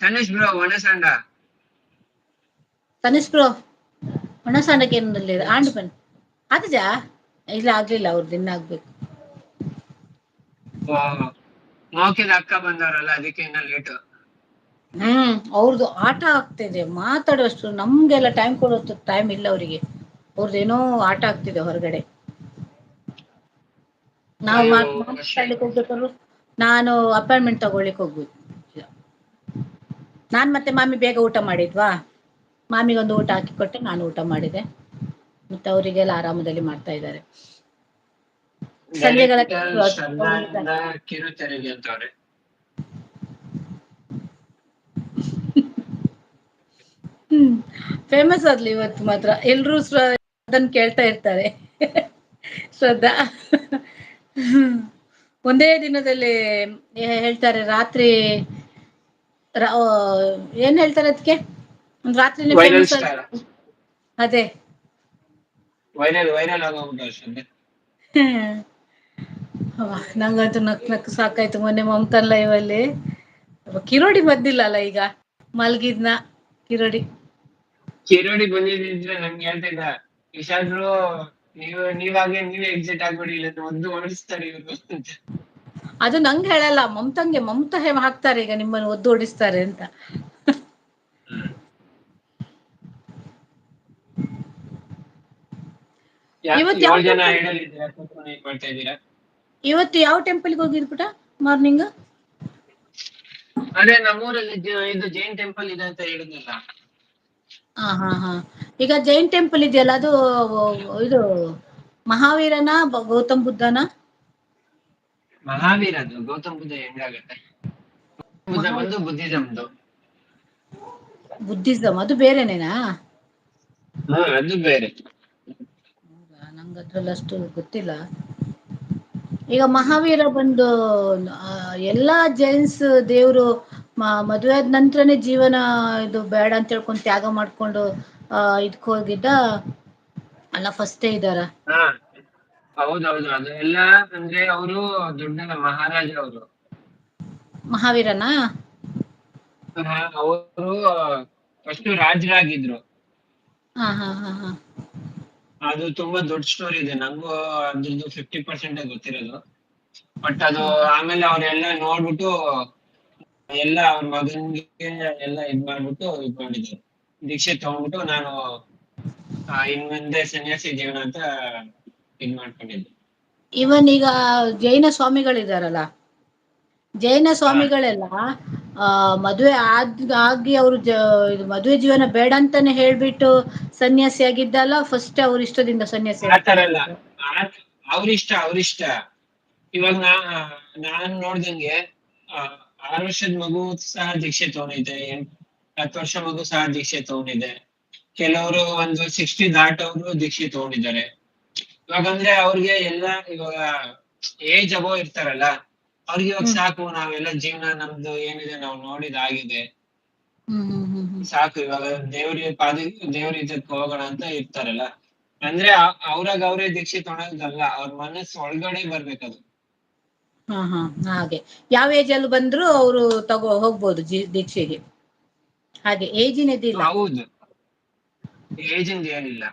Tanish bro ಒಣಸಂಡ Tanish bro ಒಣಸಂಡಕ್ಕೆ ಏನಲ್ಲಿ ಆಂಡ್ ಬನ್ನಿ ಆತಜಾ ಇಲ್ಲ ಆಗ್ಲಿಲ್ಲ ಅವ್ರದ್ದು ಇನ್ನ ಆಗ್ಬೇಕು. ಮೋಕಿದ ಅಕ್ಕ ಬಂದವರಲ್ಲ ಅದಕ್ಕೆ ಇನ್ನ ಲೇಟು. ಅವ್ರದ್ದು ಆಟ ಆಗ್ತಿದೆ ಮಾತಾಡುವಷ್ಟು ನಮ್ಗೆಲ್ಲ ಟೈಮ್ ಕೊಡುವಷ್ಟು ಟೈಮ್ ಇಲ್ಲ ಅವರಿಗೆ. ಅವ್ರದ್ದೇನೋ ಆಟ ಆಗ್ತಿದೆ ಹೊರಗಡೆ. ನಾವು ಅಯ್ಯೋ ಮಾತಾಡ್ಲಿಕ್ಕೆ ಹೋಗ್ಬೇಕಾದ್ರು ನಾನು ಅಪಾಯಿಂಟ್ಮೆಂಟ್ ತಗೊಳ್ಳಿಕ್ ಹೋಗ್ಬೇಕು. ನಾನ್ ಮತ್ತೆ ಮಾಮಿ ಬೇಗ ಊಟ ಮಾಡಿದ್ವಾ ಮಾಮಿಗೊಂದು ಊಟ ಹಾಕಿಕೊಟ್ಟೆ ನಾನು ಊಟ ಮಾಡಿದೆ. ಮತ್ತೆ ಅವರಿಗೆಲ್ಲ ಆರಾಮದಲ್ಲಿ ಮಾಡ್ತಾ ಇದ್ದಾರೆ. ಸಂಜೆಗೆಲ್ಲ ಡೈರೆಕ್ಟರ್ ಶ್ರದ್ಧಾಂದ ಕಿರುತೆರೆಗೆ ಅಂತವ್ರೆ. ಫೇಮಸ್ ಆದ್ಲಿ ಇವತ್ತು ಮಾತ್ರ ಎಲ್ರೂ ಅದನ್ನ ಕೇಳ್ತಾ ಇರ್ತಾರೆ. ಶ್ರದ್ಧಾ ಒಂದೇ ದಿನದಲ್ಲಿ ಹೇಳ್ತಾರೆ ರಾತ್ರಿ ಏನ್ ಹೇಳ್ತಾರೆ ಅದಕ್ಕೆ ಒಂದ್ ರಾತ್ರಿನೇ ವೈರಲ್ ಫೇಮಸ್ ಸ್ಟಾರ್ ಅದೇ ವೈರಲ್ ಆಗೋಗ್ಬಿಟ್ಟು ಶ್ರದ್ಧೆ. ನಂಗಂತೂ ನಕ್ ಸಾಕಾಯ್ತು ಮೊನ್ನೆ ಮಮತಾನ್ ಲೈವ್ ಅಲ್ಲಿ ಕಿರೋಡಿ ಬಂದಿಲ್ಲ ಅಲ್ಲ ಈಗ ಮಲ್ಗಿದ್ನ ಕಿರೋಡಿ ಬಂದಿದ್ರೆ ನಂಗೆ ಹೇಳ್ತಿದ್ದ ವಿಶಾಲ್ರು ನೀವಾಗೆ ನೀವೇ ಎಕ್ಸಿಟ್ ಆಗ್ಬಿಡಿ ಇಲ್ಲ ಒಂದು ಓಡಿಸ್ತಾರೆ ಇವ್ರು ಅಂತ. ಅದು ನಂಗೆ ಹೇಳಲ್ಲ ಮಮತಾ ಹಾಕ್ತಾರೆ ಈಗ ನಿಮ್ಮನ್ನು ಒದ್ದು ಓಡಿಸ್ತಾರೆ ಅಂತ. ಇವತ್ತು ಯಾವ 7 ಜನ ಟೆಂಪಲ್ ಹೇಳಲಿದ್ದೀರಾ ಕೂತ್ಕೊಂಡು ಏನ್ ಮಾಡ್ತಾ ಇದ್ದೀರಾ? ಇವತ್ತು ಯಾವ ಟೆಂಪಲ್ಗೆ ಹೋಗಿದ್ ಪುಟ ಮಾರ್ನಿಂಗ್? ಅದೇ ನಮ್ಮೂರಲ್ಲಿ ಇದು ಜೈನ್ ಟೆಂಪಲ್ ಇದೆ ಅಂತ ಹೇಳಿದ್ನಲ್ಲ. ಹಾ ಈಗ ಜೈನ್ ಟೆಂಪಲ್ ಇದೆಯಲ್ಲ ಅದು ಇದು ಮಹಾವೀರನ ಗೌತಮ್ ಬುದ್ಧನ? ಮಹಾವೀರದು ಗೌತಮ್ ಬುದ್ಧ ಹೆಂಗಾಗತ್ತೆ? ಬುದ್ಧ ಮಹಾವೀರ ಬಂದು ಬುದ್ಧಿಸಮ್ದು. ಬುದ್ಧಿಸಮ್ ಅದು ಬೇರೆನೇನಾ? ಅದು ಬೇರೆ. ನಂಗ ಅದ್ರಲ್ಲಿ ಅಷ್ಟು ಗೊತ್ತಿಲ್ಲ. ಈಗ ಮಹಾವೀರ ಬಂದು ಎಲ್ಲಾ ಜೈನ್ಸ್ ದೇವರು ಮದುವೆ ಆದ ನಂತರನೇ ಜೀವನ ಇದು ಬೇಡ ಅಂತ ಹೇಳ್ಕೊಂಡು ತ್ಯಾಗ ಮಾಡ್ಕೊಂಡು ಇದಕ್ ಹೋಗಿದ್ದ ಅಲ್ಲ ಫಸ್ಟೇ ಇದ್ದಾರ. ಹಾ ಹೌದೌದು ಅದು ಎಲ್ಲಾ ಅಂದ್ರೆ ಅವರು ದೊಡ್ಡ ಮಹಾರಾಜ ಅವರು. ಮಹಾವೀರನಾ? ಅವರು ಫಸ್ಟ್ ರಾಜರಾಗಿದ್ರು. ಹಾ ಅದು ತುಂಬಾ ದೊಡ್ಡ ಸ್ಟೋರಿ ಇದೆ ನಂಗೂ ಅದ್ರದ್ದು 50% ಗೊತ್ತಿರೋದು. ಬಟ್ ಅದು ಆಮೇಲೆ ಅವ್ರೆಲ್ಲ ನೋಡ್ಬಿಟ್ಟು ಎಲ್ಲ ಅವ್ರ ಮಗನ್ಗೆ ಎಲ್ಲ ಇದ್ ಮಾಡಿದ್ರು ದೀಕ್ಷೆ ತಗೊಂಡ್ಬಿಟ್ಟು ನಾನು ಇನ್ ಮುಂದೆ ಸನ್ಯಾಸಿ ಜೀವನ ಅಂತ ಇದ್ ಮಾಡ್ಕೊಂಡಿದ್ದೆ. ಇವನ್ ಈಗ ಜೈನ ಸ್ವಾಮಿಗಳಿದಾರಲ್ಲ ಜೈನ ಹಾ ಸ್ವಾಮಿಗಳೆಲ್ಲ ಮದುವೆ ಆಗಿ ಅವರು ಮದುವೆ ಜೀವನ ಬೇಡ ಅಂತಾನೆ ಹೇಳ್ಬಿಟ್ಟು ಸನ್ಯಾಸಿ ಆಗಿದ್ದಲ್ಲ ಫಸ್ಟ್ ಅವ್ರ ಇಷ್ಟದಿಂದ ಸನ್ಯಾಸಿ ಆತರ ಅಲ್ಲ ಆಗ್ತಾರಂತೆ. ಅವ್ರಿಷ್ಟ ಇವಾಗ ನಾನ್ ನೋಡ್ದಂಗೆ 6 ವರ್ಷದ ಮಗು ಸಹ ದೀಕ್ಷೆ ತಗೊಂಡಿದೆ, 10 ವರ್ಷ ಮಗು ಸಹ ದೀಕ್ಷೆ ತಗೊಂಡಿದೆ, ಕೆಲವರು ಒಂದು 60 ದಾಟವರು ದೀಕ್ಷೆ ತಗೊಂಡಿದ್ದಾರೆ. ಇವಾಗಂದ್ರೆ ಅವ್ರಿಗೆ ಎಲ್ಲ ಇವಾಗ ಏಜ್ ಅಬೋ ಇರ್ತಾರಲ್ಲ ಅವ್ರಿಗೆ ಇವಾಗ ಸಾಕು ನಾವೆಲ್ಲ ಜೀವನ ನಮ್ದು ಏನಿದೆ ನಾವು ನೋಡಿದಾಗಿದೆ ಸಾಕು ಇವಾಗ ದೇವ್ರ ಇದಕ್ಕೆ ಹೋಗೋಣ ಅಂತ ಇರ್ತಾರಲ್ಲ. ಅಂದ್ರೆ ಅವ್ರಾಗ ಅವ್ರೇ ದೀಕ್ಷೆ ತೊಗೊಳೋದಲ್ಲ ಅವ್ರ ಮನಸ್ಸು ಒಳಗಡೆ ಬರ್ಬೇಕದು. ಹಾ ಹಾಗೆ ಯಾವ ಏಜ್ ಅಲ್ಲಿ ಬಂದ್ರು ಅವರು ಹೋಗ್ಬೋದು ದೀಕ್ಷೆಗೆ. ಹಾಗೆ ಏಜಿನದಿಲ್ಲ. ಹೌದು ಏಜಿಂದ ಏನಿಲ್ಲ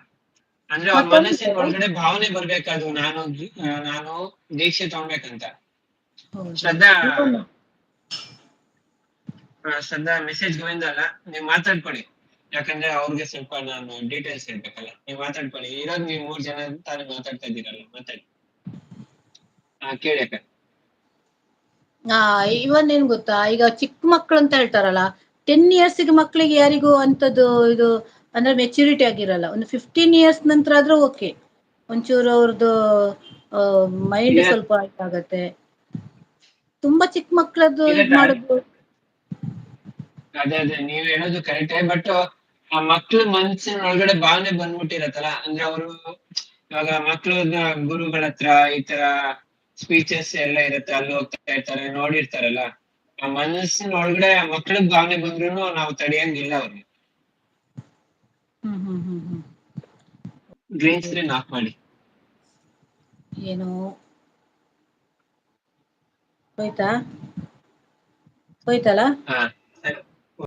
ಅಂದ್ರೆ ಅವ್ರ ಮತ್ತೊಂದು ಮನಸ್ಸಿನ ಒಳಗಡೆ ಭಾವನೆ ಬರ್ಬೇಕದು ನಾನು ದೀಕ್ಷೆ ತಗೊಬೇಕಂತ. ಶ್ರದ್ಧಾ ಮೆಸೇಜ್ ಗೋವಿಂದಲ್ಲ ನೀವ್ ಮಾತಾಡ್ಕೊಳ್ಳಿ ಯಾಕಂದ್ರೆ ಅವ್ರಿಗೆ ಸ್ವಲ್ಪ ನಾನು ಡೀಟೇಲ್ಸ್ ಹೇಳ್ಬೇಕಲ್ಲ. ನೀವ್ ಮಾತಾಡ್ಕೊಳ್ಳಿ ಇರೋದ್ ನೀವ್ 3 ಜನ ತಾನೇ ಮಾತಾಡ್ತಾ ಇದ್ದೀರಲ್ಲ ಮಾತಾಡಿ. ಕೇಳಿ ಅಕ್ಕ. ಇವನ್ ಏನ್ ಗೊತ್ತಾ ಈಗ ಚಿಕ್ಕ ಮಕ್ಳು ಅಂತ ಹೇಳ್ತಾರಲ್ಲ 10 ಇಯರ್ಸ್ಗೆ ಮಕ್ಳಿಗೆ ಯಾರಿಗೂ ಅಂತದ್ದು ಇದು ಅಂದ್ರೆ ಮೆಚುರಿಟಿ ಆಗಿರಲ್ಲ. ಒಂದು 15 ಇಯರ್ಸ್ ನಂತರ ಆದ್ರೂ ಓಕೆ ಒಂಚೂರು ಅವ್ರದ್ದು ಮೈಂಡ್ ಸ್ವಲ್ಪ ಇದಾಗತ್ತೆ. ತುಂಬಾ ಚಿಕ್ಕ ಮಕ್ಳದ್ದು ಇದ್ ಇರತ್ತ ಮಾಡುದು. ಅದೇ ನೀವ್ ಹೇಳೋದು ಕರೆಕ್ಟೇ ಬಟ್ ಆ ಮಕ್ಳ ಮನ್ಸಿನ ಒಳಗಡೆ ಭಾವನೆ ಬಂದ್ಬಿಟ್ಟಿರತ್ತಲ್ಲ ಅಂದ್ರೆ ಅವರು ಇವಾಗ ಮಕ್ಳು ಗುರುಗಳ ಹತ್ರ ಈ ತರ ಸ್ಪೀಚಸ್ ಎಲ್ಲ ಇರುತ್ತೆ ಅಲ್ಲಿ ಹೋಗ್ತಾ ಇರ್ತಾರೆ ನೋಡಿರ್ತಾರಲ್ಲ ಆ ಮನಸ್ಸಿನ ಒಳಗಡೆ ಆ ಮಕ್ಳಿಗೆ ಭಾವನೆ ಬಂದ್ರು ನಾವು ತಡೆಯಂಗಿಲ್ಲ ಅವ್ರಿಗೆ. ಗ್ರೀನ್ ಸ್ಕ್ರೀನ್ ಆಫ್ ಮಾಡಿ. ಏನೋ ಹೋಯ್ತಾ ಹೋಯ್ತಲ್ಲ. ಹಾ